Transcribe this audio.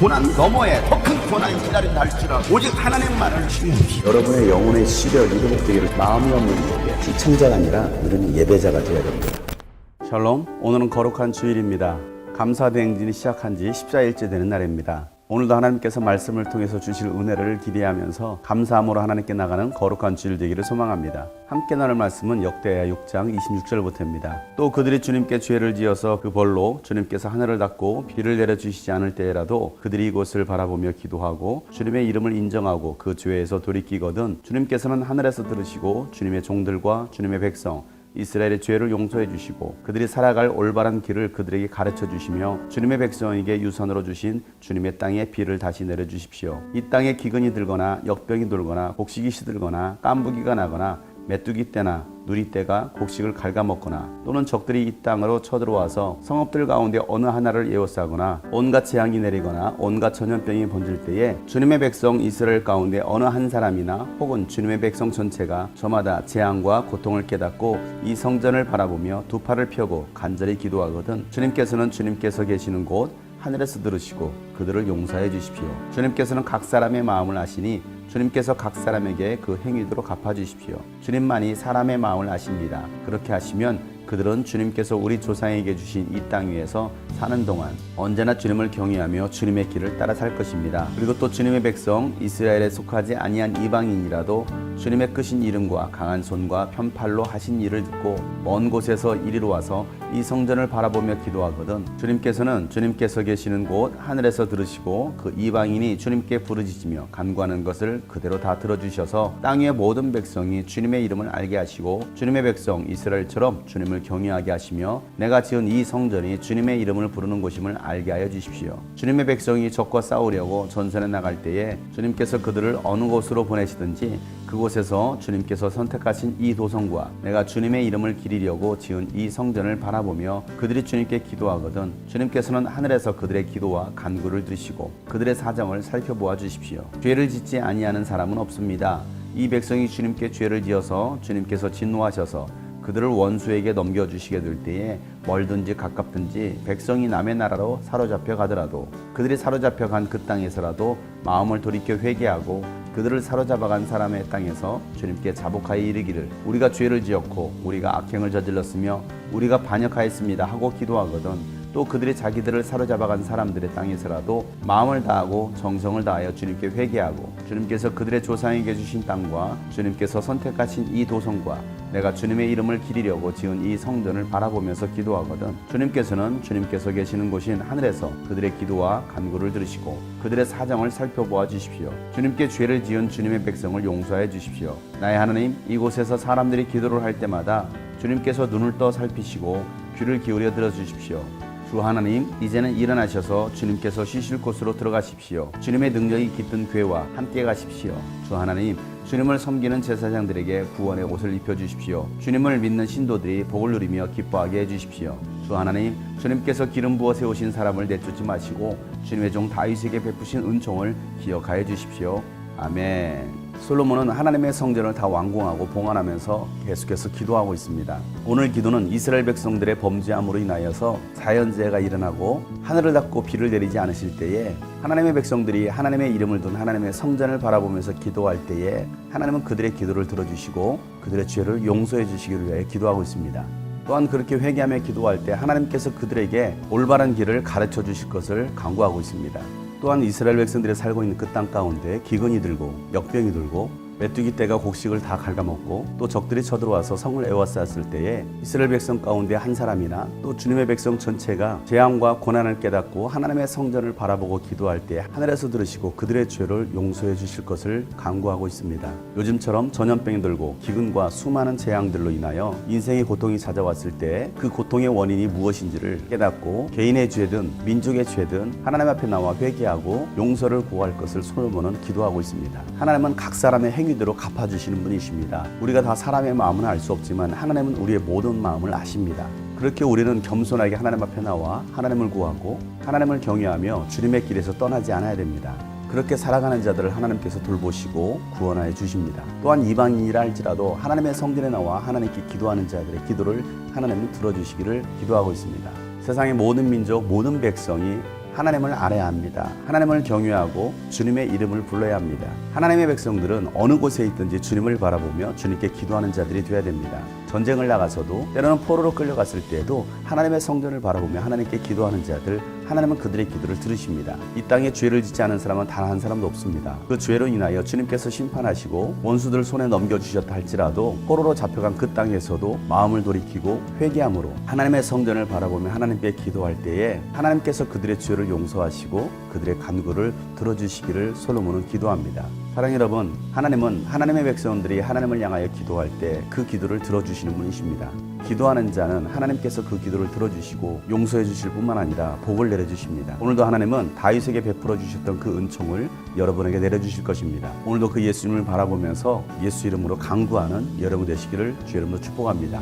고난 너머에 더 큰 고난이 기다린다 할지라도 오직 하나님만을 신뢰하십시오. 여러분의 영혼의 시력이 회복되기를 마음이 없는 이에게 시청자가 아니라 우리는 예배자가 되어야 됩니다. 샬롬, 오늘은 거룩한 주일입니다. 감사대행진이 시작한 지 14일째 되는 날입니다. 오늘도 하나님께서 말씀을 통해서 주실 은혜를 기대하면서 감사함으로 하나님께 나가는 거룩한 주일 되기를 소망합니다. 함께 나눌 말씀은 역대하 6장 26절부터입니다. 또 그들이 주님께 죄를 지어서 그 벌로 주님께서 하늘을 닫고 비를 내려주시지 않을 때라도 그들이 이곳을 바라보며 기도하고 주님의 이름을 인정하고 그 죄에서 돌이키거든 주님께서는 하늘에서 들으시고 주님의 종들과 주님의 백성 이스라엘의 죄를 용서해 주시고 그들이 살아갈 올바른 길을 그들에게 가르쳐 주시며 주님의 백성에게 유산으로 주신 주님의 땅에 비를 다시 내려주십시오. 이 땅에 기근이 들거나 역병이 돌거나 곡식이 시들거나 깐부기가 나거나 메뚜기 때나 누리 때가 곡식을 갉아먹거나 또는 적들이 이 땅으로 쳐들어와서 성읍들 가운데 어느 하나를 에워싸거나 온갖 재앙이 내리거나 온갖 전염병이 번질 때에 주님의 백성 이스라엘 가운데 어느 한 사람이나 혹은 주님의 백성 전체가 저마다 재앙과 고통을 깨닫고 이 성전을 바라보며 두 팔을 펴고 간절히 기도하거든 주님께서는 주님께서 계시는 곳 하늘에서 들으시고 그들을 용서해 주십시오. 주님께서는 각 사람의 마음을 아시니 주님께서 각 사람에게 그 행위대로 갚아주십시오. 주님만이 사람의 마음을 아십니다. 그렇게 하시면 그들은 주님께서 우리 조상에게 주신 이 땅 위에서 사는 동안 언제나 주님을 경외하며 주님의 길을 따라 살 것입니다. 그리고 또 주님의 백성 이스라엘에 속하지 아니한 이방인이라도 주님의 크신 이름과 강한 손과 편팔로 하신 일을 듣고 먼 곳에서 이리로 와서 이 성전을 바라보며 기도하거든 주님께서는 주님께서 계시는 곳 하늘에서 들으시고 그 이방인이 주님께 부르짖으며 간구하는 것을 그대로 다 들어주셔서 땅 위의 모든 백성이 주님의 이름을 알게 하시고 주님의 백성 이스라엘처럼 주님을 경외하게 하시며 내가 지은 이 성전이 주님의 이름을 부르는 곳임을 알게 하여 주십시오. 주님의 백성이 적과 싸우려고 전선에 나갈 때에 주님께서 그들을 어느 곳으로 보내시든지 그곳에서 주님께서 선택하신 이 도성과 내가 주님의 이름을 기리려고 지은 이 성전을 바라보며 그들이 주님께 기도하거든 주님께서는 하늘에서 그들의 기도와 간구를 들으시고 그들의 사정을 살펴보아 주십시오. 죄를 짓지 아니하는 사람은 없습니다. 이 백성이 주님께 죄를 지어서 주님께서 진노하셔서 그들을 원수에게 넘겨주시게 될 때에 멀든지 가깝든지 백성이 남의 나라로 사로잡혀 가더라도 그들이 사로잡혀 간 그 땅에서라도 마음을 돌이켜 회개하고 그들을 사로잡아간 사람의 땅에서 주님께 자복하여 이르기를 우리가 죄를 지었고 우리가 악행을 저질렀으며 우리가 반역하였습니다 하고 기도하거든 또 그들이 자기들을 사로잡아간 사람들의 땅에서라도 마음을 다하고 정성을 다하여 주님께 회개하고 주님께서 그들의 조상에게 주신 땅과 주님께서 선택하신 이 도성과 내가 주님의 이름을 기리려고 지은 이 성전을 바라보면서 기도하거든 주님께서는 주님께서 계시는 곳인 하늘에서 그들의 기도와 간구를 들으시고 그들의 사정을 살펴보아 주십시오. 주님께 죄를 지은 주님의 백성을 용서해 주십시오. 나의 하나님 이곳에서 사람들이 기도를 할 때마다 주님께서 눈을 떠 살피시고 귀를 기울여 들어주십시오. 주 하나님 이제는 일어나셔서 주님께서 쉬실 곳으로 들어가십시오. 주님의 능력이 깃든 교회와 함께 가십시오. 주 하나님 주님을 섬기는 제사장들에게 구원의 옷을 입혀주십시오. 주님을 믿는 신도들이 복을 누리며 기뻐하게 해주십시오. 주 하나님 주님께서 기름 부어 세우신 사람을 내쫓지 마시고 주님의 종 다윗에게 베푸신 은총을 기억하여 주십시오. 아멘. 솔로몬은 하나님의 성전을 다 완공하고 봉헌하면서 계속해서 기도하고 있습니다. 오늘 기도는 이스라엘 백성들의 범죄함으로 인하여서 자연재해가 일어나고 하늘을 닫고 비를 내리지 않으실 때에 하나님의 백성들이 하나님의 이름을 둔 하나님의 성전을 바라보면서 기도할 때에 하나님은 그들의 기도를 들어주시고 그들의 죄를 용서해 주시기를 위해 기도하고 있습니다. 또한 그렇게 회개하며 기도할 때 하나님께서 그들에게 올바른 길을 가르쳐 주실 것을 강구하고 있습니다. 또한 이스라엘 백성들이 살고 있는 그 땅 가운데 기근이 들고 역병이 들고 메뚜기 떼가 곡식을 다 갉아먹고 또 적들이 쳐들어와서 성을 에워쌌을 때에 이스라엘 백성 가운데 한 사람이나 또 주님의 백성 전체가 재앙과 고난을 깨닫고 하나님의 성전을 바라보고 기도할 때 하늘에서 들으시고 그들의 죄를 용서해 주실 것을 강구하고 있습니다. 요즘처럼 전염병이 들고 기근과 수많은 재앙들로 인하여 인생의 고통이 찾아왔을 때 그 고통의 원인이 무엇인지를 깨닫고 개인의 죄든 민족의 죄든 하나님 앞에 나와 회개하고 용서를 구할 것을 솔로몬은 기도하고 있습니다. 하나님은 각 사람의 행위대로 갚아주시는 분이십니다. 우리가 다 사람의 마음은 알 수 없지만 하나님은 우리의 모든 마음을 아십니다. 그렇게 우리는 겸손하게 하나님 앞에 나와 하나님을 구하고 하나님을 경외하며 주님의 길에서 떠나지 않아야 됩니다. 그렇게 살아가는 자들을 하나님께서 돌보시고 구원하여 주십니다. 또한 이방인이라 할지라도 하나님의 성전에 나와 하나님께 기도하는 자들의 기도를 하나님은 들어주시기를 기도하고 있습니다. 세상의 모든 민족, 모든 백성이 하나님을 알아야 합니다. 하나님을 경외하고 주님의 이름을 불러야 합니다. 하나님의 백성들은 어느 곳에 있든지 주님을 바라보며 주님께 기도하는 자들이 되어야 됩니다. 전쟁을 나가서도 때로는 포로로 끌려갔을 때에도 하나님의 성전을 바라보며 하나님께 기도하는 자들, 하나님은 그들의 기도를 들으십니다. 이 땅에 죄를 짓지 않은 사람은 단 한 사람도 없습니다. 그 죄로 인하여 주님께서 심판하시고 원수들 손에 넘겨주셨다 할지라도 포로로 잡혀간 그 땅에서도 마음을 돌이키고 회개함으로 하나님의 성전을 바라보며 하나님께 기도할 때에 하나님께서 그들의 죄를 용서하시고 그들의 간구를 들어주시기를 솔로몬은 기도합니다. 사랑하는 여러분, 하나님은 하나님의 백성들이 하나님을 향하여 기도할 때 그 기도를 들어주시는 분이십니다. 기도하는 자는 하나님께서 그 기도를 들어주시고 용서해 주실 뿐만 아니라 복을 내려주십니다. 오늘도 하나님은 다윗에게 베풀어 주셨던 그 은총을 여러분에게 내려주실 것입니다. 오늘도 그 예수님을 바라보면서 예수 이름으로 간구하는 여러분 되시기를 주 이름으로 축복합니다.